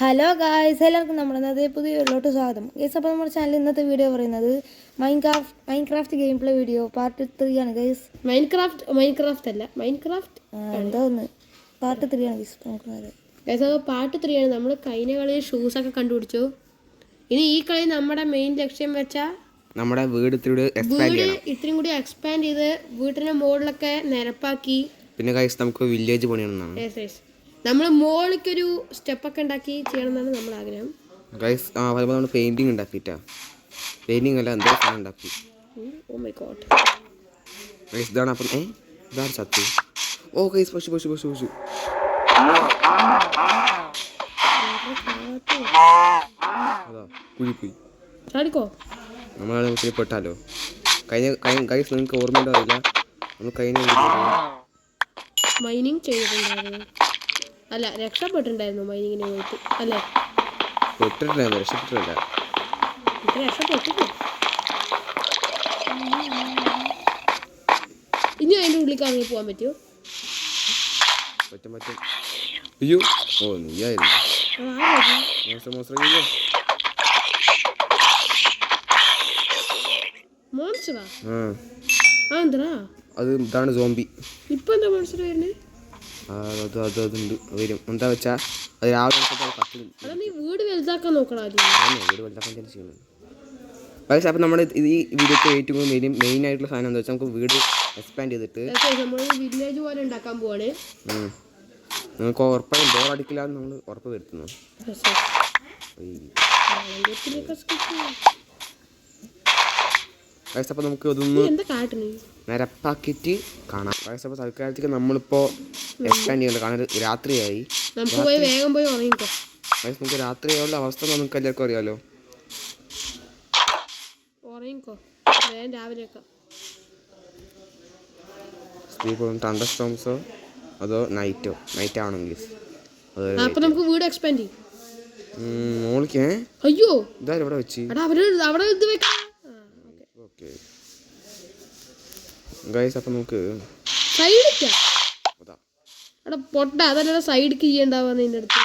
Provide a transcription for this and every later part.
Hello guys, എല്ലാവർക്കും നമ്മുടെ പുതിയ വീഡിയോയിലോട്ട് സ്വാഗതം. ഗൈസ്, അപ്പോൾ നമ്മുടെ ചാനൽ ഇന്നത്തെ വീഡിയോ പറയുന്നത് Minecraft game play video part 3 ആണ് ഗൈസ്. എന്തോ ഒന്ന് പാർട്ട് 3 ആണ് ഗൈസ്. ഗൈസ് അത് പാർട്ട് 3 ആണ്. നമ്മൾ കഴിഞ്ഞ കളിയിൽ ഷൂസൊക്കെ കണ്ടുപിടിച്ചു. ഇനി ഈ കളി നമ്മുടെ മെയിൻ ലക്ഷ്യം വെച്ചാൽ നമ്മുടെ വീട് ഇത്രയും കൂടി എക്സ്പാൻഡ് ചെയ്ത് വീട്ടിന്റെ മുകളിലൊക്കെ നിരപ്പാക്കി. പിന്നെ ഗൈസ് നമുക്ക് വില്ലേജ് പണിയണം. നമ്മൾ മോളിക്കൊരു സ്റ്റെപ്പൊക്കെ ഉണ്ടാക്കി ചെയ്യണമെന്നാണ് നമ്മുടെ ആഗ്രഹം. ഗൈസ് നമ്മൾ പെയിന്റിങ് ഉണ്ടാക്കിയിട്ടാ. പെയിന്റിങ് അല്ല, എന്തോ സാധനം ഉണ്ടാക്കി. ഓ മൈ ഗോഡ് ഗൈസ് ഇതാണ്. അപ്പം ഇതാണ് സത്യം. ഓ ഗൈസ് പശു പശു പശു പശു അതാ കുഴി പോയി ചാടിക്കോ. നമ്മളാണ് ഒത്തിരി പെട്ടാലോ. കഴിഞ്ഞ ഗൈസ് നിങ്ങൾക്ക് ഓർമ്മയുണ്ടോ അറിയില്ല, നമ്മൾ കഴിഞ്ഞ മൈനിങ് ചെയ്തിട്ടുണ്ടായിരുന്നു. അല്ല, രക്ഷപ്പെട്ടിട്ടുണ്ടായിരുന്നു മൈനിങ്ങിന് പോയിട്ട്. അല്ലേ, പെട്ടിട്ടുണ്ടായിരുന്നു. രക്ഷപ്പെട്ടിട്ടില്ല. ഇനി അതിൻ്റെ ഉള്ളിൽ ഇറങ്ങി പോകാൻ പറ്റുമോ? പറ്റും. അയ്യോ, ഓ നീയായിരുന്നു. മോൺസ്റ്ററാ? എന്താ അത് ഇതാണ് സോംബി. ഇപ്പൊ എന്താ മോൺസ്റ്റർ വരുന്നത്? അതുണ്ട് വരും. എന്താ വെച്ചാ അത് രാവിലെ നീ വീട് വലുതാക്കാൻ നോക്കണം. വീട് വലുതാക്കാൻ ചെയ്യണം. പക്ഷേ അപ്പം നമ്മുടെ ഈ വീഡിയോക്ക് ഏറ്റവും കൂടുതൽ മെയിൻ ആയിട്ടുള്ള സാധനം എന്താ വെച്ചാൽ നമുക്ക് വീട് എക്സ്പാൻഡ് ചെയ്തിട്ട് വില്ലേജ് പോലെ ഉണ്ടാക്കാൻ പോവാണ്. നമുക്ക് ഉറപ്പായും ബോറടിക്കില്ല എന്ന് നമ്മൾ ഉറപ്പ് വരുത്തുന്നു. അപ്പം നമുക്ക് അതൊന്ന് നിരപ്പാക്കിയിട്ട് കാണാം. അപ്പോൾ തൽക്കാലത്തേക്ക് നമ്മളിപ്പോൾ എക്സ്പാൻഡ് ചെയ്യണ്ട. കാരണം രാത്രിയായി. നമുക്ക് രാത്രിയായുള്ള അവസ്ഥ നമുക്ക് എല്ലാവർക്കും അറിയാമല്ലോ. തണ്ടർ സ്റ്റോംസോ അതോ നൈറ്റ് ആണെങ്കിൽ നമുക്ക് വീട് എക്സ്പാൻഡ് ചെയ്യും. മോളിക്ക് അയ്യോ ഇതായാലും ഇവിടെ വെച്ച് ഓക്കെ ഗൈസ്. അപ്പം നമുക്ക് പൊട്ട അതല്ല സൈഡിക്ക് ചെയ്യണ്ടാവുക നിന്റെ അടുത്ത്.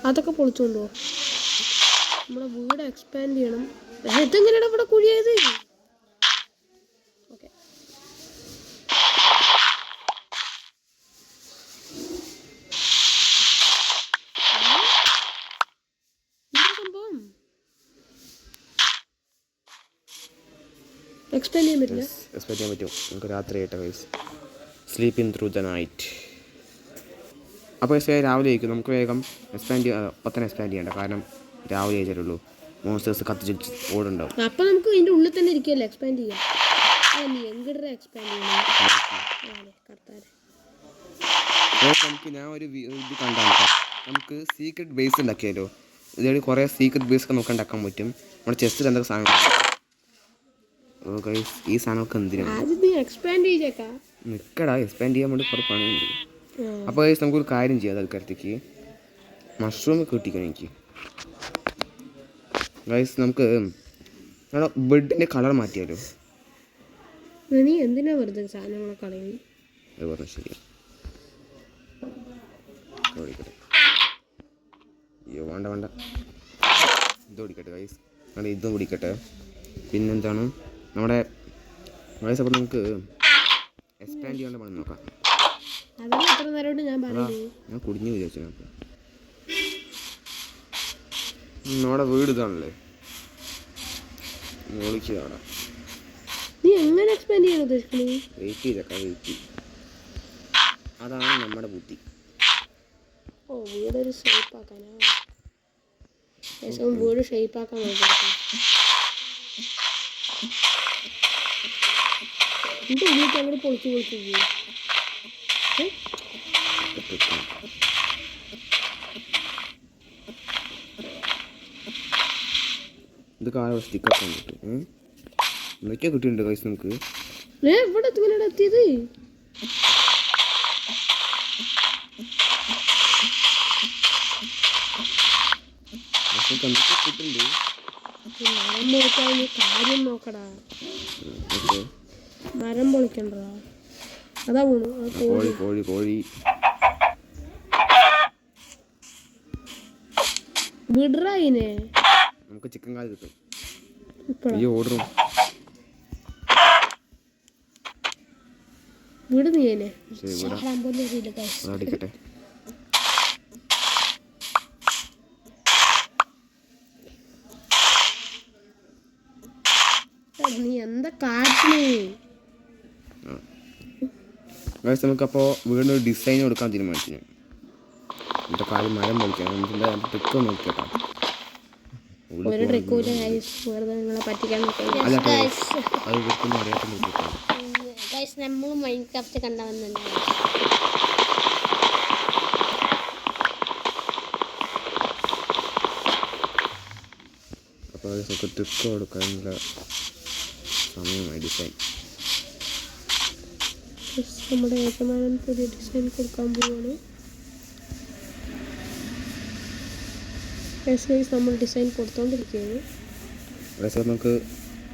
അതൊക്കെ പൊളിച്ചോണ്ടോ. നമ്മുടെ വീട് എക്സ്പാൻഡ് ചെയ്യണം. ഇതെങ്ങനെയാണ് ഇവിടെ കുഴിയായത്? ഓക്കെ, എക്സ്പാൻഡ് ചെയ്യാൻ പറ്റില്ല. എക്സ്പാൻഡ് ചെയ്യാൻ പറ്റും. നമുക്ക് രാത്രി ആയിട്ട് guys sleeping through the night. അപ്പോൾ രാവിലെ ആയിരിക്കും. നമുക്ക് വേഗം അപ്പം തന്നെ എക്സ്പാൻഡ് ചെയ്യണ്ട. കാരണം രാവിലെ ആയിട്ടേ മോൺസ്റ്റേഴ്സ് കത്തിച്ച് ഓടുണ്ടാവും. അപ്പം നമുക്ക് ഇതിൻ്റെ ഉള്ളിൽ തന്നെ ഇരിക്കുമല്ലോ, എക്സ്പാൻഡ് ചെയ്യാം. എക്സ്പാൻഡ് നമുക്ക് ഞാൻ ഒരു ഇത് കണ്ടാണ്. നമുക്ക് സീക്രട്ട് ബേസ് ഉണ്ടാക്കിയാലോ. ഇതേപോലെ കുറേ സീക്രട്ട് ബേസ് ഒക്കെ നമുക്ക് ഉണ്ടാക്കാൻ പറ്റും. നമ്മുടെ ചെസ്റ്റിൽ എന്തൊക്കെ സാധനം. ഈ സാധനമൊക്കെ എന്തിനാണ് നിൽക്കടാ. എക്സ്പാൻഡ് ചെയ്യാൻ വേണ്ടി കുറേ പണിയുണ്ട്. അപ്പോൾ ഗൈസ് നമുക്കൊരു കാര്യം ചെയ്യാം. തൽക്കാലത്തേക്ക് മഷ്റൂം കിട്ടിക്കണം എനിക്ക്. ഗൈസ് നമുക്ക് ബെഡിൻ്റെ കളർ മാറ്റിയാലോ. നീ എന്തിനാ വെറുതെ സാധനങ്ങളൊക്കെ കളയുന്നത്? അത് പറഞ്ഞാൽ ശരി. ഓടിക്കട്ടെ. അയ്യോ വേണ്ട ഇത് ഓടിക്കട്ടെ ഗൈസ്. ഇതും ഓടിക്കട്ടെ. പിന്നെന്താണ് നമ്മുടെ ഗൈസ്. അപ്പോൾ നമുക്ക് എക്സ്പാൻഡ് ചെയ്യാണ്ട് പണി നോക്കാം. ഞാൻ കുടിഞ്ഞു വിചാരിച്ചു. നമ്മുടെ വീട് ഇതാണല്ലേ. മോളിക്ക് കാണാം. നീ എങ്ങനെ എക്സ്പാൻഡ് ചെയ്യാൻ ഉദ്ദേശിക്കുന്നത്? വെയിറ്റ്. അതാണ് നമ്മുടെ ബുദ്ധി. ഓ, വീടൊരു ഷേപ്പ് ആക്കാനാ. വീട് ഷേപ്പ് ആക്കാൻ നോക്കാം. ഇത് ഉള്ളിട്ട് അങ്ങോട്ട് പൊളിച്ച് ഇത് കാല സ്റ്റിക്കൊക്കെ കിട്ടും. എന്തൊക്കെയാ കിട്ടിയിട്ടുണ്ട് ഗൈസ് നമുക്ക്. ഇവിടെ എങ്ങനെ എത്തിയത്? കാര്യം നോക്കടാ. മരം പൊളിക്കണ്ടോ? അതാ വീണു. ആ കോഴി കോഴി കോഴി വിടറായിനെ നമുക്ക് ചിക്കൻ കാല് കിട്ടും. ഇപ്പഴാ ഈ ഓർഡറും വിട് നീ അതിനെ. ശരി വിടാം. ചാടാൻ പോലും അറിയില്ല guys. അടിക്കട്ടെ. നീ എന്താ കാട്ടിന്? ഗൈസ് നമുക്കപ്പോൾ വീടിനൊരു ഡിസൈൻ കൊടുക്കാൻ തീരുമാനിച്ചു. ഞാൻ എൻ്റെ കാര്യം മരം പൊളിക്കാം. നമുക്കിൻ്റെ ട്രിക്ക് നോക്കിയോട്ടോ. ഒരു ട്രിക്കൂല ഗൈസ്, വെറുതെ നിങ്ങളെ പറ്റിക്കാൻ നോക്കാം. അല്ല അത് വിൽക്കുന്ന അറിയാത്ത നോക്കിയിട്ടാണ്. Guys, നമ്മൾ മൈൻക്രാഫ്റ്റ് കണ്ടവന്നുണ്ട്. അപ്പോൾ നമുക്ക് ട്രിക്ക് കൊടുക്കാനുള്ള സമയമായി. ഡിസൈൻ നമ്മുടെ ഏകമാനം പുതിയ ഡിസൈൻ കൊടുക്കാൻ പോവാണ്. നമ്മൾ ഡിസൈൻ കൊടുത്തോണ്ടിരിക്കുകയാണ്. ഗൈസ് നമുക്ക്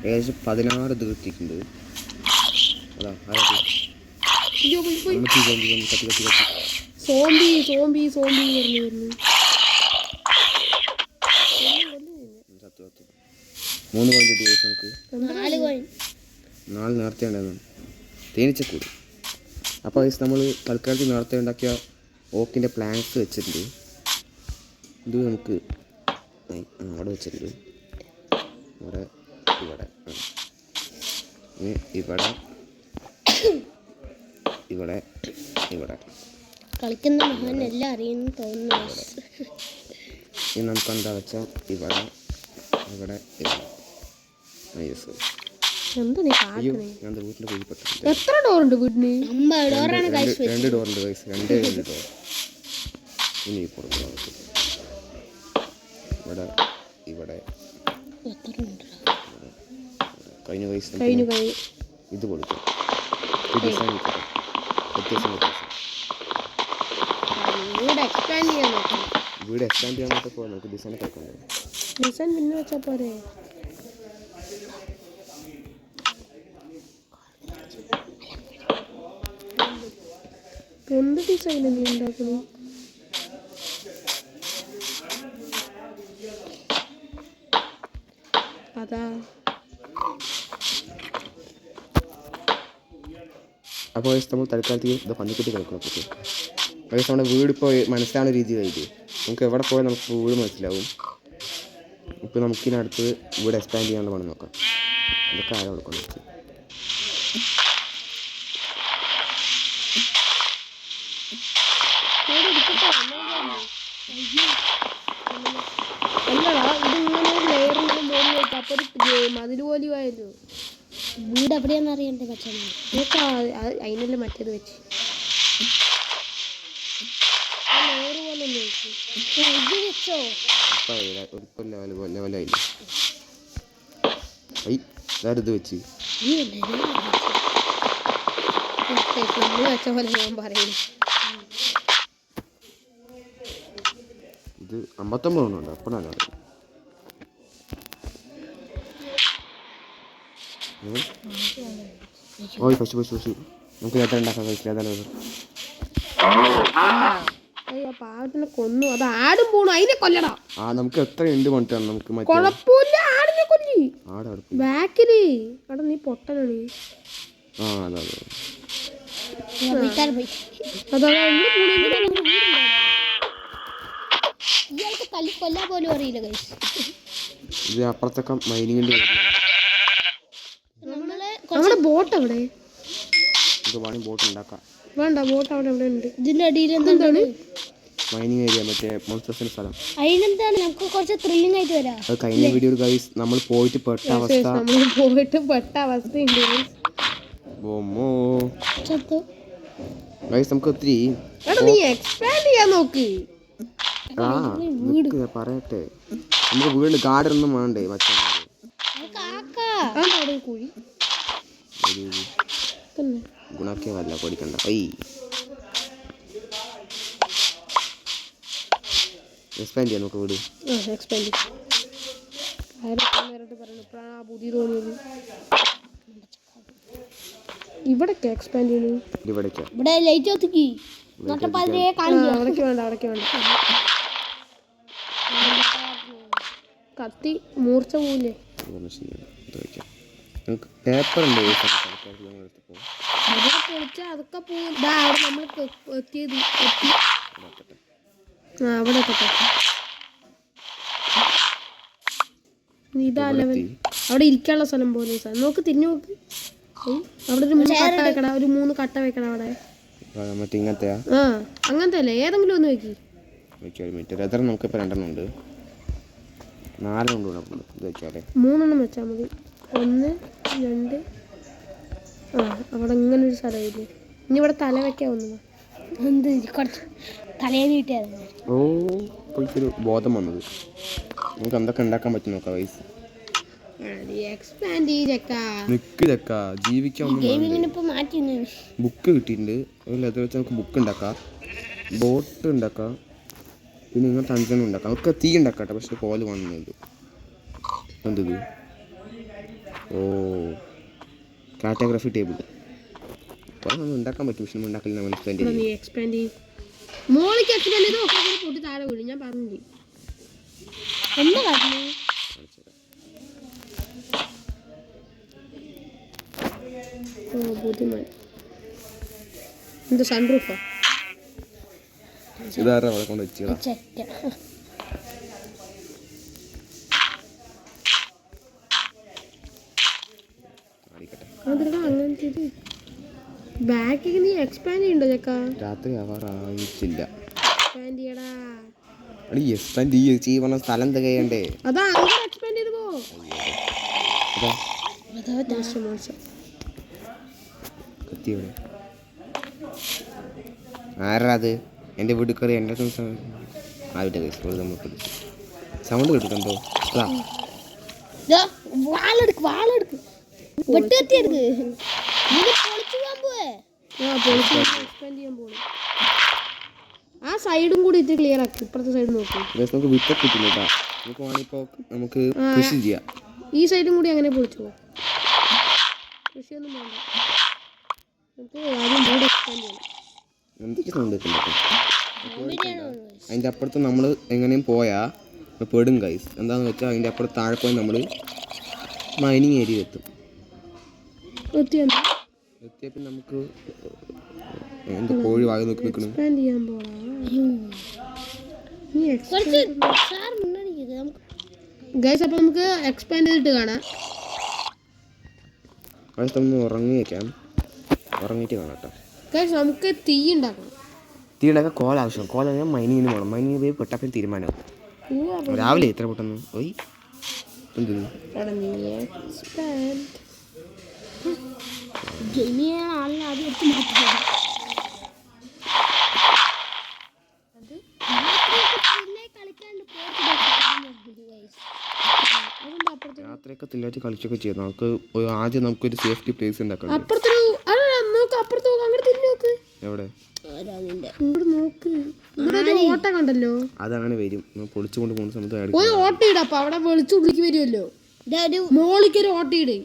ഏകദേശം 16 ഇത് കിട്ടിയിട്ടുണ്ട്. അതാ കത്തി കത്തി കത്തി സോംബി സോംബി സോംബി വരുന്നു. 3 പോയിന്റ് കിട്ടി. നമുക്ക് 4 കോയിൻ 4 നേരത്തെ ഉണ്ടായിരുന്നു. തേനീച്ചക്കൂട്. അപ്പോൾ ഗൈസ് നമ്മൾ തൽക്കാലത്തിൽ നേരത്തെ ഉണ്ടാക്കിയ ഓക്കിൻ്റെ പ്ലാങ്ക്സ് വെച്ചിട്ടുണ്ട്. ഇത് നമുക്ക് അവിടെ വെച്ചിട്ടുണ്ട്. ഇവിടെ ഇവിടെ ഇവിടെ ഇവിടെ ഇവിടെ കളിക്കുന്ന മഹാൻ എല്ലാം അറിയുന്നു തോന്നുന്നു. ഇനി നമുക്ക് എന്താ വെച്ചാൽ ഇവിടെ ഇവിടെ ഇവിടെ. എന്താ നീ അയ്യോ കാട്ടണേ? ഞാൻ വീട്ടിൽ കുഴിപ്പെട്ടിട്ടുണ്ട്. എത്ര ഡോറുണ്ട് വീടിന്? 9 ഡോറാണ് guys. 2 ഡോറുണ്ട് ഗൈസ്. 2 ഡോർ. ഇനി പുറത്ത് നമുക്ക് ഇവിടെ ഇവിടെ കഴിഞ്ഞ ഗൈസ്. കഴിഞ്ഞു ഇത് കൊടുക്കും. ഈ ഡിസൈൻ കിട്ടും. വ്യത്യാസം വീട് എക്സ്പാൻഡ് ചെയ്യാൻ നോക്കാം. വീട് എക്സ്പാൻഡ് ചെയ്യാൻ നോക്കിയപ്പോൾ നമുക്ക് ഡിസൈൻ കേൾക്കണ്ടേ. ഡിസൈൻ പിന്നെ വെച്ചാൽ പോരെ? എന്ത് ഡിസൈനാണ് നീ ഉണ്ടാക്കുന്നത്? അതാ അപ്പോൾ നമ്മൾ തൽക്കാലത്തേക്ക് ഇത് പന്നിക്കുട്ടി കളിക്കണം. അപ്പോൾ നമ്മുടെ വീട് ഇപ്പോൾ മനസ്സിലാവുന്ന രീതിയിലായിട്ട് നമുക്ക് എവിടെ പോയാൽ നമുക്ക് വീട് മനസ്സിലാവും. ഇപ്പോൾ നമുക്കിനടുത്ത് വീട് എക്സ്പാൻഡ് ചെയ്യാനുള്ള പണി നോക്കാം. ഇതൊക്കെ ആരാ കൊടുക്കണം? അല്ലടാ, ഇതിങ്ങനെ ലെയറിങ്ങനെ മോളിൽ വെക്കാം. അപ്പോൾ ഒരു മതിൽ പോലെയായിരുന്നു. വീട് എവിടെയാണെന്ന് അറിയണ്ടേ പക്ഷേ അതിനല്ലേ മറ്റേത് വെച്ച് ലെയർ പോലെ ഒന്ന് വെച്ചു. ഇത് വെച്ചോ. ഇപ്പോൾ ലെവലായില്ല. ഇത് വെച്ച് നമ്മൾ വെച്ച പോലെ ഞാൻ പറയുന്നു. ഇത് 59 ഉണ്ട്. അപ്പോഴാണ് ഓയ് പശു പശു പശു നമുക്ക് നേരത്തെ ഉണ്ടാക്കാൻ കഴിച്ചില്ല. അതാണ് അയ്യോ പാവത്തിനെ കൊന്നു. അത് ആടും പോണു. അതിനെ കൊല്ലടാ. നമുക്ക് എത്ര ഉണ്ട് കൊണ്ടാണ് നമുക്ക് കൊഴപ്പില്ല. ആടിനെ കൊല്ലി ആട് ബാക്കില്. അവിടെ നീ പൊട്ടനാണ്. അതാ അതാ ഇയാൾക്ക് തല്ലി കൊല്ലാൻ പോലും അറിയില്ല ഗൈസ്. ഇത് അപ്പുറത്തൊക്കെ മൈനിങ്ങിൻ്റെ നമ്മുടെ ബോട്ട് എവിടെ? നമുക്ക് വേണമെങ്കിൽ ബോട്ട് ഉണ്ടാക്കാം. വേണ്ട, ബോട്ട് അവിടെ എവിടെ ഉണ്ട്? ഇതിന്റെ അടിയിൽ എന്താണ്? മൈനിങ് ഏരിയ മറ്റേ മോൺസ്റ്റേഴ്സിന്റെ സ്ഥലം. അതിനെന്താണ് നമുക്ക് കുറച്ച് ത്രില്ലിംഗ് ആയിട്ട് വരാം. അത് കഴിഞ്ഞ വീഡിയോയിൽ ഗൈസ് നമ്മൾ പോയിട്ട് പെട്ട അവസ്ഥ. നമ്മൾ പോയിട്ട് പെട്ട അവസ്ഥയുണ്ട് ഗൈസ്. നമുക്ക് ഒത്തിരി നീ എക്സ്പാൻഡ് ചെയ്യാൻ നോക്ക്. പറയട്ടെ, നമുക്ക് വീട് ഗാർഡൻ ഒന്നും വേണ്ടേ? കുഴി ഗുണാക്കിയ വല്ല പൊടിക്കണ്ട. എക്സ്പാൻഡ് ചെയ്യാം നമുക്ക് വീട്. എക്സ്പാൻഡ് പുതിയ തോന്നിയത് ഇവിടേക്ക് എക്സ്പാൻഡ് ചെയ്യണു. ഇവിടേക്ക് ഇവിടെ ലൈറ്റ് ഒത്തുക്കി നട്ടപ്പാതിരെ കാണില്ല. അവിടേക്ക് വേണ്ട, അവിടേക്ക് വേണ്ട. കത്തി മൂർച്ച പോവില്ലേ? പേപ്പർ ഉണ്ട്. അവിടെ പൊളിച്ചാൽ അതൊക്കെ പോകും. അവിടെ നമ്മൾ എത്തിയത് എത്തി. അവിടെ എത്തട്ടെ. ഇതാ ലെവൽ. അവിടെ ഇരിക്കാനുള്ള സ്ഥലം പോലെ നോക്ക്, തിരിഞ്ഞു നോക്ക്. അവിടെ ഒരു 3 കട്ട വെക്കണം, ഒരു 3 കട്ട വെക്കണം അവിടെ. ഇങ്ങനത്തെയാ? ആ അങ്ങനത്തെ അല്ലേ, ഏതെങ്കിലും ഒന്ന് വെക്കി. എത്ര നമുക്കിപ്പോൾ 2 ഉണ്ട്, 4 ഉണ്ട്. ഇത് വെച്ചാലേ 3 വെച്ചാൽ മതി. 1 2. ആ അവിടെ ഇങ്ങനെ ഒരു സ്ഥലമില്ലേ. ഇനി ഇവിടെ തല വെക്കാൻ ഒന്നും എന്ത് കുറച്ച് തലേന്ന് കിട്ടിയത്. ഓ ഇപ്പോഴൊരു ബോധം വന്നത്. നമുക്ക് എന്തൊക്കെ ഉണ്ടാക്കാൻ പറ്റും നോക്കാം വയസ്സ്. എക്സ്പാൻഡ് നിക്ക് ചക്ക ജീവിക്കാൻ മാറ്റി ബുക്ക് കിട്ടിയിട്ടുണ്ട്. അത് വെച്ച് നമുക്ക് ബുക്ക് ഉണ്ടാക്കാം, ബോട്ട് ഉണ്ടാക്കാം, പിന്നെ ഇങ്ങനത്തെ 5 ഉണ്ടാക്കാം. നമുക്ക് തീ ഉണ്ടാക്കാട്ടെ, പക്ഷെ കോല് വന്നത് എന്തത്? ഓ കാറ്റോഗ്രാഫി ടേബിൾ ഉണ്ടാക്കാൻ പറ്റും, പക്ഷെ നമ്മൾ ഉണ്ടാക്കില്ല. നമ്മൾ എക്സ്പാൻഡ് മോളിക്ക് എക്സ്പാൻഡ് ചെയ്ത് പൊട്ടി താഴെ വീഴും. ഞാൻ പറഞ്ഞു എന്താ പറഞ്ഞു. ബുദ്ധിമാൻ. എന്താ സൺറൂഫാ? ഇതാരാ അവിടെ കൊണ്ട് വെച്ചാ? അങ്ങനത്തെ ബാക്കിൽ നീ എക്സ്പാൻഡ് ചെയ്യണ്ടോ ചക്ക? രാത്രി ആവാറായിട്ടില്ല. എക്സ്പാൻഡ് ചെയ്യടാ. എക്സ്പാൻഡ് ചെയ്യുന്ന സ്ഥലം തികയണ്ടേ? അതാ അങ്ങനെ എക്സ്പാൻഡ് ചെയ്ത് പോ. ആരാ അത്? എൻ്റെ വീട്ടിൽ കയറി എൻ്റെ ആരുടെ സൗണ്ട് കേട്ടിട്ടുണ്ടോ? ആ സൈഡും കൂടി ഇത് ക്ലിയർ ആക്കി. ഇപ്പുറത്തെ സൈഡ് നോക്കും. നമുക്ക് വിത്തൊക്കെ കിട്ടില്ല കേട്ടോ. നമുക്ക് വേണമെങ്കിൽ നമുക്ക് കൃഷി ചെയ്യാം. ഈ സൈഡും കൂടി അങ്ങനെ പൊളിച്ചു പോകും. കൃഷിയൊന്നും വേണ്ട. നമുക്ക് ആദ്യം ബോർഡ് എക്സ്പാൻഡ് ചെയ്യണം. എന്തൊക്കെ സൗണ്ട് കേൾക്കുന്നുണ്ട്? അതിൻ്റെ അപ്പുറത്ത് നമ്മൾ എങ്ങനെയും പോയാൽ പെടും ഗൈസ്. എന്താണെന്ന് വെച്ചാൽ അതിൻ്റെ അപ്പുറത്ത് താഴെ പോയി നമ്മൾ മൈനിങ് ഏരിയ എത്തും. എത്തിയപ്പോൾ നമുക്ക് എന്ത് കോഴി വാങ്ങി നിൽക്കണം. ഗൈസ് അപ്പോൾ നമുക്ക് എക്സ്പാൻഡ് ചെയ്തിട്ട് കാണാം. ഒന്ന് ഉറങ്ങി വയ്ക്കാം, ഉറങ്ങിയിട്ട് കാണാം കേട്ടോ. ഗൈസ് നമുക്ക് തീ ഉണ്ടാക്കണം. തീ ഉണ്ടാക്കാൻ കോൽ ആവശ്യം. കോൽ ഞാൻ മൈനിങ്ങിന് പോകണം. മൈനിങ് പോയി പെട്ടപ്പോൾ തീരുമാനമാവും. രാവിലെ എത്ര പെട്ടെന്ന് പോയി. എന്ത് രാത്രിയൊക്കെ തില്ലാറ്റി കളിച്ചൊക്കെ ചെയ്യാം. നമുക്ക് ആദ്യം നമുക്കൊരു സേഫ്റ്റി പ്ലേസ് ഉണ്ടാക്കണം. എവിടെ? ഓട്ട കണ്ടല്ലോ, അതങ്ങനെ വരും. പൊളിച്ചുകൊണ്ട് പോകുന്ന സമയത്ത് ഒരു ഓട്ട ഇട. അപ്പൊ അവിടെ വെളിച്ചം ഉള്ളിക്ക് വരുമല്ലോ. മോളിക്കൊരു ഓട്ട ഇടേ.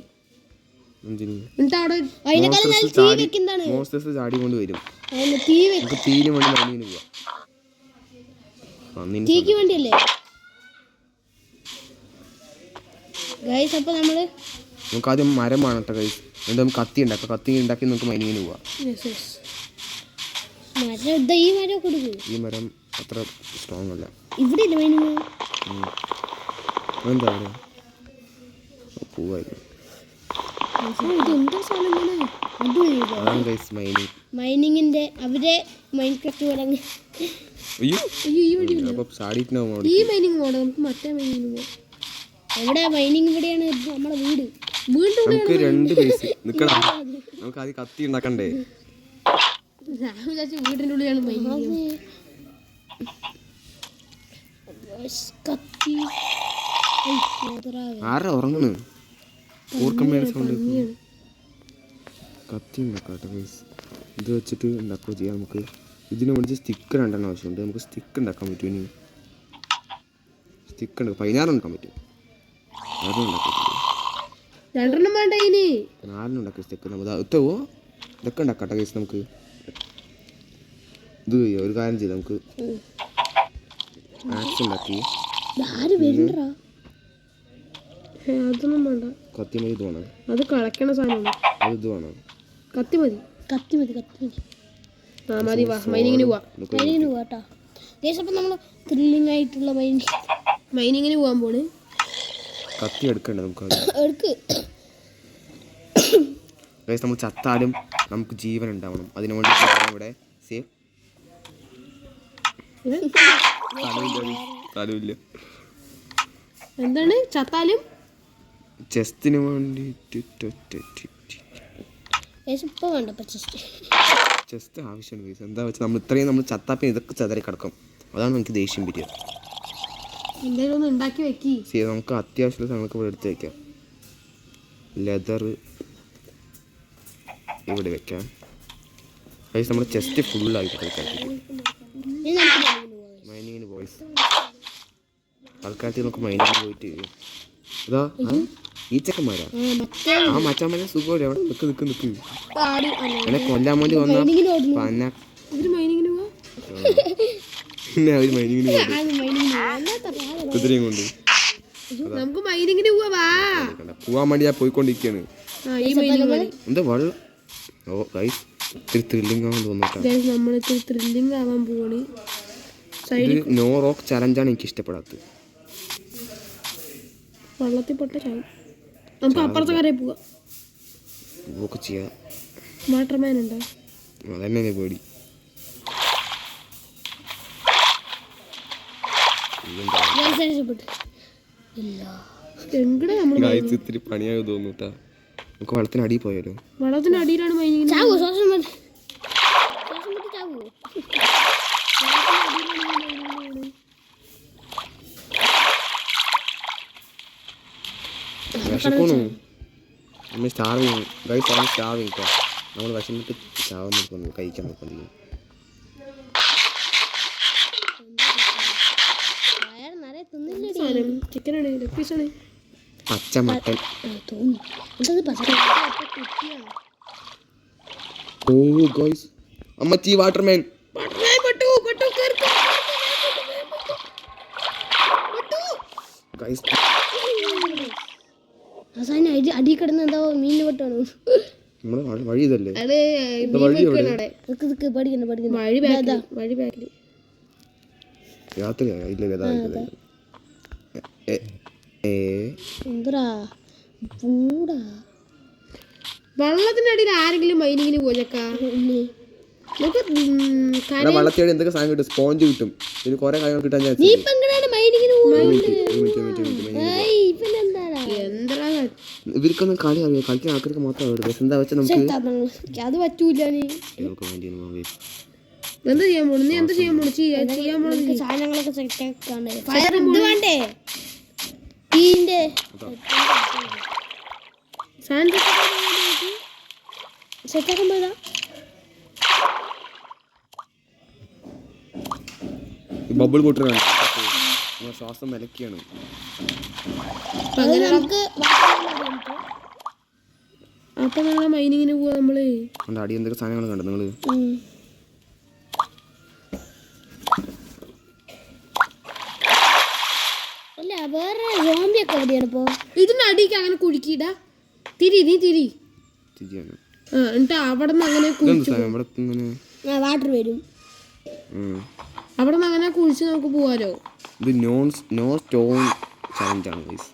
മോൺസ്റ്റേഴ്സ് ചാടി കൊണ്ട് വരും. നമുക്ക് തീന് വേണ്ടി മൈനിങ്ങിന് പോവാം. നമുക്ക് ആദ്യം മരം വേണം കേട്ടോ ഗൈസ്. എന്നിട്ട് നമുക്ക് കത്തി ഉണ്ടാക്കാം. കത്തി ഉണ്ടാക്കി നമുക്ക് മൈനിങ്ങിന് പോവാം. ഈ മരം അത്ര സ്ട്രോങ് അല്ല. എന്താ പോവായിരുന്നു. മൈനിങ്ങിന്റെ അവരെ മൈൻക്രാഫ്റ്റ് ഈ മൈനിങ് പോകണം. നമുക്ക് മറ്റേ മൈനിങ് പോകാം. എവിടെ മൈനിങ്? ഇവിടെയാണ് നമ്മളെ വീട്. നമുക്ക് 2 പൈസ നിക്കണം. നമുക്ക് ആദ്യം കത്തി ഉണ്ടാക്കണ്ടേ? വീടിന്റെ ഉള്ളിലാണ് ആരാ ഉറങ്ങണ്? സൗണ്ട് കത്തി ഉണ്ടാക്കാട്ടെ ഗൈസ്. ഇത് വെച്ചിട്ട് ഉണ്ടാക്കുക ചെയ്യാം. നമുക്ക് ഇതിന് വേണ്ടി സ്റ്റിക്ക് 2 ആവശ്യമുണ്ട്. നമുക്ക് സ്റ്റിക്ക് ഉണ്ടാക്കാൻ പറ്റും. ഇനി സ്റ്റിക്ക് ഉണ്ട് 16 ഉണ്ടാക്കാൻ പറ്റും. 4 ഉണ്ടാക്കിയിട്ടുണ്ട്. 2 വേണ്ട. ഇനി 4 ഉണ്ടാക്കിയ സ്റ്റിക്ക് നമ്മൾ എത്തുമോ? ഇതൊക്കെ ഉണ്ടാക്കാം ഗൈസ്. നമുക്ക് ഇത് ഒരു കാര്യം ചെയ്ത് നമുക്ക് ആക്സ് ഉണ്ടാക്കി അതൊന്നും വേണ്ട. കത്തി മതി. ഇത് വേണം. അത് കളക്കണ സാധനമാണ്. അത് ഇത് വേണം. കത്തി മതി. ആ മതി. വാ മൈനിങ്ങിന് പോവാ. അപ്പം നമ്മൾ ത്രില്ലിംഗ് ആയിട്ടുള്ള മൈനിങ്ങിന് പോകാൻ പോണ്. കത്തി എടുക്കണ്ട നമുക്ക്. എടുക്ക് ഗൈസ് നമ്മൾ ചത്താലും നമുക്ക് ജീവൻ ഉണ്ടാവണം. അതിനു വേണ്ടി ഇവിടെ സേഫ് സ്ഥലമില്ല. എന്താണ് ചത്താലും ചെസ്റ്റിന് വേണ്ടിട്ട് ചെസ്റ്റ് ആവശ്യമാണ് ഗൈസ്. എന്താ വെച്ചാൽ നമ്മൾ ഇത്രയും നമ്മൾ ചത്താപ്പിന് ഇതൊക്കെ ചെതറി കിടക്കും. അതാണ് എനിക്ക് ദേഷ്യം വരിക. എന്തെങ്കിലും ഒന്ന് ഉണ്ടാക്കി വെക്കി. നമുക്ക് അത്യാവശ്യമുള്ള സാധനങ്ങൾക്ക് ഇവിടെ എടുത്ത് വെക്കാം. ലെതർ ഇവിടെ വെക്കാം ഗൈസ്. നമ്മുടെ ചെസ്റ്റ് ഫുള്ളായിട്ട് മൈനിങ്ങിന് ബോയ്സ്. ആൾക്കാർക്ക് നമുക്ക് മൈനിങ്ങിന് പോയിട്ട് ഇതാ ഈ ചെക്കന്മാരാ. ആ മച്ചാന്മാരെ സുഖമല്ലേ അവിടെ നിക്ക് എന്നെ കൊല്ലാൻ വേണ്ടി വന്ന പിന്നെ അവര് മൈനിങ്ങിന് കുതിരയും കൊണ്ട് നമുക്ക് മൈനിങ്ങിന് പോവാൻ വേണ്ടി ഞാൻ പോയിക്കൊണ്ടിരിക്കുകയാണ്. എന്താ വെള്ളം. ഓ ഗൈസ് ഇത്തിരി ത്രില്ലിംഗ് ആവാൻ തോന്നിട്ടാ. ത്രില്ലിംഗ് ആവാൻ പോവാണ്. നോ റോക്ക് ചലഞ്ചാണ് എനിക്ക് ഇഷ്ടപ്പെടാത്തത്. വെള്ളത്തിൽ പൊട്ട ചാവും. നമുക്ക് അപ്പുറത്തെ കരയിൽ പോവാം. ചെയ്യാം. വാട്ടർമാൻ ഉണ്ടോ? അതന്നെ പേടി. ഇത്തിരി പണിയായി തോന്നൂട്ടാ. നമുക്ക് വെള്ളത്തിന് അടിയിൽ പോയാലോ? വെള്ളത്തിന് അടിയിലാണ് മൈനിങ്. വിശക്കണു. നമ്മൾ സ്റ്റാർവിങ് ഗൈസ്. ആണ് സ്റ്റാർവിങ് കേട്ടോ. നമ്മൾ വിശന്നിട്ട് ചാവാൻ നോക്കുന്നു, കഴിക്കാൻ നോക്കുന്നു. ചിക്കനാണ്, ലെഗ് പീസാണ്. പച്ച മട്ടൻ. ഓ ഗൈസ് അമ്മച്ചി വാട്ടർമാൻ. ഗൈസ് അടി കിടന്ന് എന്താ മീൻ പെട്ടാണ്. നമ്മളെ വഴി ഇതല്ലേ? രാത്രി വെള്ളത്തിനടിയിൽ ആരെങ്കിലും മൈനിങ്ങിന് പോയക്കാ. വെള്ളത്തിനടി എന്തൊക്കെ സാധനം കിട്ടും? സ്പോഞ്ച് കിട്ടും. ഇതിന് കുറെ കാര്യങ്ങൾ കിട്ടാൻ ഇവർക്കൊന്നും കളി അറിയാം. കളിക്കുന്ന ആൾക്കാർക്ക് മാത്രം എന്താ വെച്ചാൽ നമുക്ക് അത് പറ്റൂല. എന്താ ചെയ്യാൻ പോണു? നീ എന്താ ചെയ്യാൻ പോണു? ചെയ്യാൻ പോണു സാധനങ്ങളൊക്കെ സെറ്റ് വേണ്ടേ? ടീന്റെ സെറ്റാക്കാൻ പോയതാ. ബബിൾ പൊട്ടുന്ന ശ്വാസം നിലയ്ക്കാണ്. അപ്പൊ നമ്മളെ മൈനിങ്ങിന് പോവാ. നമ്മള് അടി എന്തൊക്കെ സാധനങ്ങൾ കണ്ടോ നിങ്ങള്? ഇതിന്റെ അടിക്ക് അങ്ങനെ കുഴിക്കിടാ. തിരി എന്നിട്ട് അവിടെ നിന്ന് അങ്ങനെ വാട്ടർ വരും. അവിടെ നിന്ന് അങ്ങനെ കുഴിച്ച് നമുക്ക് പോവാലോ. ഇത് നോ സ്റ്റോൺ ചലഞ്ചാണ് ഗൈസ്.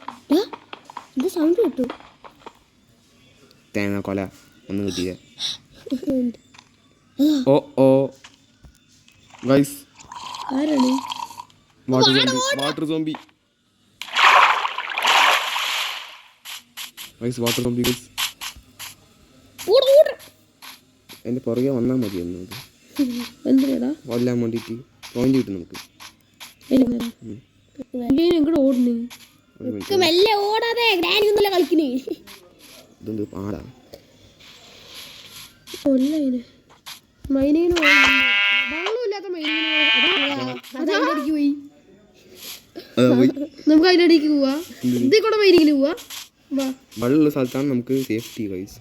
ഇത് സൗണ്ട് കിട്ടും. തേങ്ങ കൊല ഒന്നും കിട്ടിയ. ഓ ഗൈസ് ആരാണ്? Water zombie guys. Water zombie guys. എന്റെ പുറകെ വന്നാൽ മതി. എന്തിനാ കൊല്ലാൻ വേണ്ടിട്ട് പോയിന്റ് കിട്ടും നമുക്ക്. ഇതെന്ത് പാടാ. മൈനിങ്ങിന് നമുക്ക് അതിന്റെ അടിക്ക് പോവാ. ഇതിൽ കൂടെ മൈനിങ്ങിന് പോവാ. വെള്ളമുള്ള സ്ഥലത്താണ് നമുക്ക് സേഫ്റ്റി ഗൈസ്.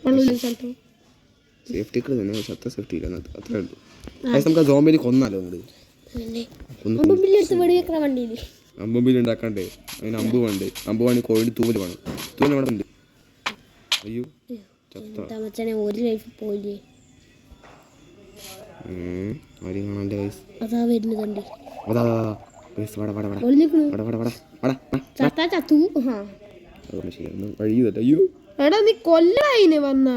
വെള്ളമുള്ള സ്ഥലത്തോ? സേഫ്റ്റിക്ക് തന്നെ പക്ഷെ അത്ര സേഫ്റ്റി ഇല്ല അത്രേ ഉള്ളൂ. നമുക്ക് ആ സോംബിനെ കൊന്നാലോ അമ്പമ്പിൽ ഉണ്ടാക്കാണ്ടേ അതിന് അമ്പ് വേണ്ടേ. അമ്പ് വേണമെങ്കിൽ കോഴി തൂവൽ വേണം. തൂവൽ അവിടെ ഉണ്ട്. അയ്യോ ഒരു ലൈഫ് പോയില്ലേ ആരും കാണാൻ്റെ വയസ്സ് അതാ വരുന്നുണ്ട്. അതാ വയസ്സ് വട വട വട വട വട വട വട ചത്തു. കഴിയൂല്ല. അയ്യോ എടാ നീ കൊല്ലായിന് വന്ന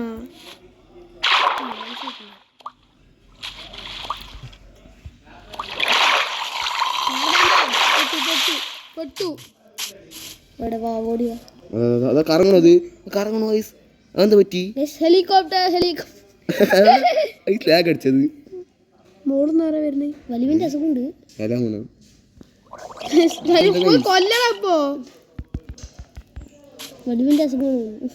അതാ കറങ്ങണത് കറങ്ങണ വയസ്സ് അതെന്താ പറ്റി? ഹെലികോപ്റ്റർ ലാഗ് അടിച്ചത് മോളുന്നാരാ വരുന്നേ? വലിവിന്റെ അസുഖമുണ്ട്. കൊല്ലപ്പോ വലിവിന്റെ അസുഖമാണ്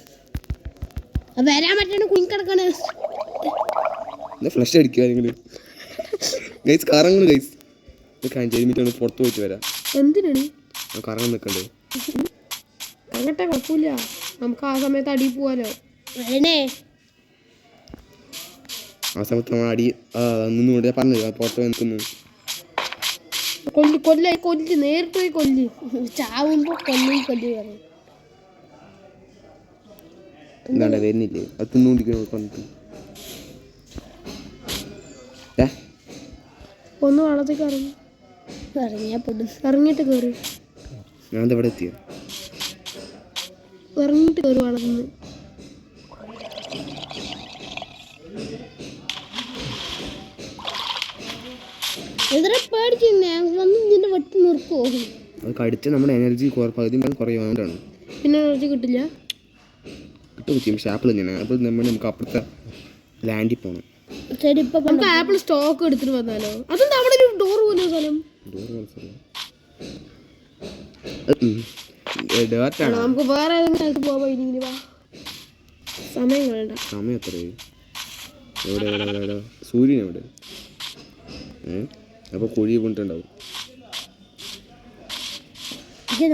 വരാൻ പറ്റണ കുഞ്ഞിക്കിടക്കാണ്. ഫ്ലഷ് അടിക്കുക നിങ്ങള് ഗൈസ് കറങ്ങണു ഗൈസ്. 5 മിനിറ്റ് പുറത്ത് പോയിട്ട് വരാം. എന്തിനാണ് കറങ്ങാൻ നിൽക്കണ്ടേ? അങ്ങട്ടെ കുഴപ്പമില്ല, നമുക്ക് ആ സമയത്ത് അടി പോവാലോ. ആ സമയത്ത് നമ്മൾ അടി നിന്നുകൊണ്ട് ഞാൻ പറഞ്ഞത് പുറത്ത് പോയി നിൽക്കുന്നു. കൊല്ല് നേരിട്ട് പോയി കൊല്ല്. ചാവുമ്പോ കൊല്ലി പറയും. എന്താണ്ട വരുന്നില്ലേ? അത് തിന്നുകൊണ്ടിരിക്കുന്നു പറഞ്ഞിട്ട് ഒന്ന് വളത്തേക്ക് ഇറങ്ങിയിട്ട് കയറി. ഞാൻ ഇവിടെ എത്തിയോ? ഇറങ്ങിയിട്ട് കയറി വളർന്ന്. അത് കടിച്ച് നമ്മുടെ എനർജി പകുതി കുറയുന്നതുകൊണ്ടാണ്. പിന്നെ എനർജി കിട്ടില്ല. കിട്ടും പക്ഷേ ആപ്പിൾ തന്നെയാണ്. ആപ്പിൾ നമുക്ക് അപ്പുറത്തെ ലാൻഡിൽ പോകണം. നമുക്ക് ആപ്പിൾ സ്റ്റോക്ക് എടുത്തിട്ട് വന്നാലോ? അതെന്താ അവിടെ ഒരു ഡോർ പോലെ സ്ഥലം? നമുക്ക് വേറെ ഏതെങ്കിലും സ്ഥലത്ത് പോവാ. സമയം വേണ്ട. സമയം എത്രയായി? എവിടെ സൂര്യൻ എവിടെ? അപ്പോൾ കുഴി കൊണ്ടുണ്ടാവും.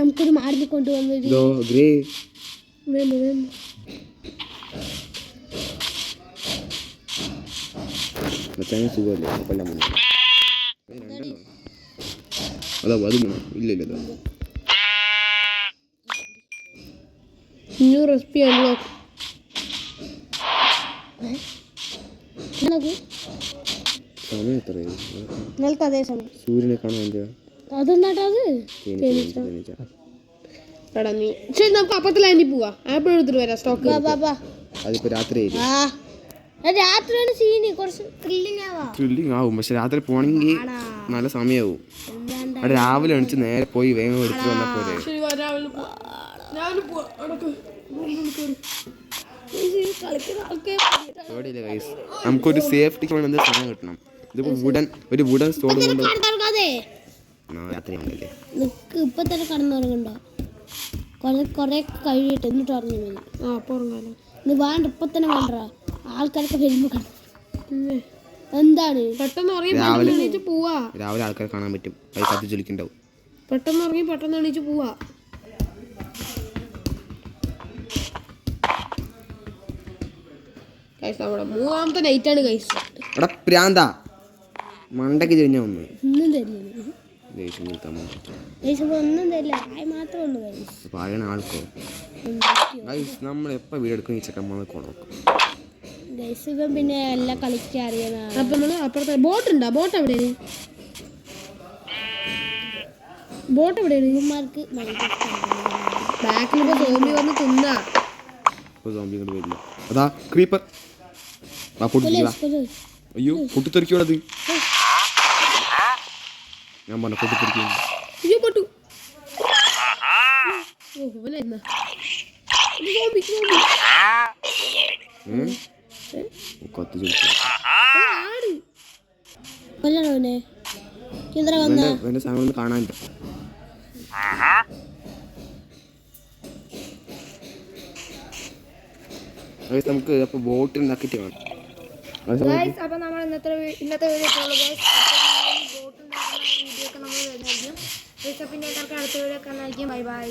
നമുക്കൊരു മാറി കൊണ്ടുവന്നു. സുഖമല്ലേ കൊല്ലാൻ അതാ അത് ഇല്ല ന്യൂ റെസിപ്പി അൺലോക്ക്. സമയം എത്രയായി? അതേ സമയം സൂര്യനെ കാണാൻ അതെന്താ ശരി, നമുക്ക് അപ്പത്തെ ലാൻഡിൽ പോവാ. ആപ്പിൾ എടുത്തിട്ട് വരാം. സ്റ്റോക്ക് അതിപ്പോ രാത്രി രാത്രിയാണ് സീന്. കുറച്ച് ത്രില്ലിങ് ആവും. പക്ഷെ രാത്രി പോണെങ്കിൽ നല്ല സമയമാവും. അവിടെ രാവിലെ എണിച്ച് നേരെ പോയി വേഗം എടുത്ത് വന്നാൽ പോലെ. നമുക്കൊരു സേഫ്റ്റിക്ക് വേണം എന്ത് സമയം കിട്ടണം. ഇതിപ്പോ ഒരു വുഡൻ സ്റ്റോൺ കൊണ്ട് രാത്രി ആണല്ലേ. ഇപ്പൊ തന്നെ കടന്നുറങ്ങണ്ടോ? കൊറേ കഴിയിട്ട് എന്നിട്ട് ഉറങ്ങി മതി. അപ്പൊ ഉറങ്ങാലോ. ഇത് വേണ്ട, ഇപ്പൊ തന്നെ വേണ്ട. ആൾക്കാരൊക്കെ വരുമ്പോ എന്താണ് പെട്ടെന്ന് ഉറങ്ങി പോവാ. രാവിലെ ആൾക്കാരെ കാണാൻ പറ്റും. കത്തി ചൊലിക്കുണ്ടാവും. പെട്ടെന്ന് ഉറങ്ങി പെട്ടെന്ന് എണീച്ച് പോവാ. നമ്മുടെ 3ാമത്തെ നൈറ്റാണ് ഗൈസ്. എടാ പ്രാന്താ മണ്ടക്ക് തിരിഞ്ഞ ഒന്ന് ഒന്നും തരില്ല. പഴയ ആൾക്കോ നമ്മൾ എപ്പോ വീട് എടുക്കുന്ന ഈ ചെക്കന്മാർ കൊണക്കും. പിന്നെ എല്ലാം കളിക്കാൻ അറിയണം. അപ്പൊ നമ്മള് അപ്പുറത്തെ ബോട്ട് ഉണ്ടാ? ബോട്ട് എവിടെയാണ്? ബോട്ട് എവിടെയാണ്? ബാക്കിലിപ്പോ സോംബി വന്ന് തിന്നാ. അതാ ക്രീപ്പർ. അയ്യോ പൊട്ടിത്തെറിക്കോടത്. ഞാൻ പറഞ്ഞ പൊട്ടിത്തെറിക്കും. അയ്യോ പൊട്ടു. എന്റെ സാധനം കാണാനില്ല. നമുക്ക് അപ്പൊ ബോട്ട് ഉണ്ടാക്കിട്ട് വേണം. അപ്പൊ നമ്മൾ ഇന്നത്തെ വീഡിയോ ബോട്ട് ഉണ്ടാക്കുന്ന വീഡിയോ ഒക്കെ നമ്മൾ വരുന്നതായിരിക്കും. പിന്നെ അടുത്ത വീഡിയോ കാണാനായിരിക്കും. Bye bye.